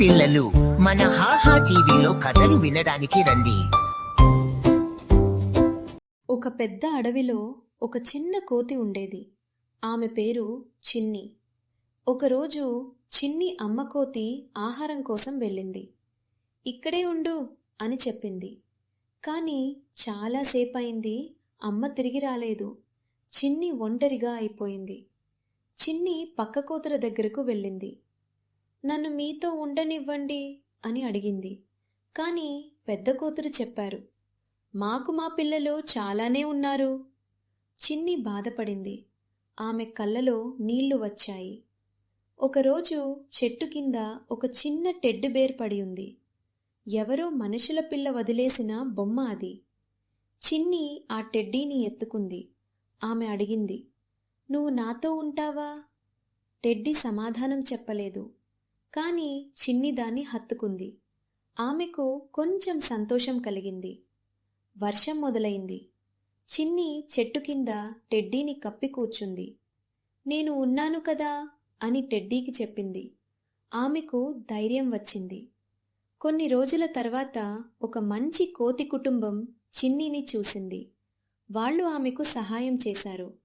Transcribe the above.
పిల్లలు మన హాహా టీవీలో కథలు వినడానికి రండి. ఒక పెద్ద అడవిలో ఒక చిన్న కోతి ఉండేది. ఆమె పేరు చిన్ని. ఒకరోజు చిన్ని అమ్మ కోతి ఆహారం కోసం వెళ్ళింది. ఇక్కడే ఉండు అని చెప్పింది. కాని చాలాసేపయింది, అమ్మ తిరిగి రాలేదు. చిన్ని ఒంటరిగా అయిపోయింది. చిన్ని పక్క కోతుల దగ్గరకు వెళ్ళింది. నన్ను మీతో ఉండనివ్వండి అని అడిగింది. కాని పెద్ద కోతులు చెప్పారు, మాకు మా పిల్లలు చాలానే ఉన్నారు. చిన్ని బాధపడింది. ఆమె కళ్ళలో నీళ్లు వచ్చాయి. ఒకరోజు చెట్టు కింద ఒక చిన్న టెడ్డి బేర్ పడి ఉంది. ఎవరో మనుషుల పిల్ల వదిలేసిన బొమ్మ అది. చిన్ని ఆ టెడ్డీని ఎత్తుకుంది. ఆమె అడిగింది, నువ్వు నాతో ఉంటావా? టెడ్డీ సమాధానం చెప్పలేదు. కాని చిన్ని దాన్ని హత్తుకుంది. ఆమెకు కొంచెం సంతోషం కలిగింది. వర్షం మొదలైంది. చిన్ని చెట్టు కింద టెడ్డీని కప్పి కూర్చుంది. నేను ఉన్నాను కదా అని టెడ్డీకి చెప్పింది. ఆమెకు ధైర్యం వచ్చింది. కొన్ని రోజుల తర్వాత ఒక మంచి కోతి కుటుంబం చిన్నిని చూసింది. వాళ్ళు ఆమెకు సహాయం చేశారు.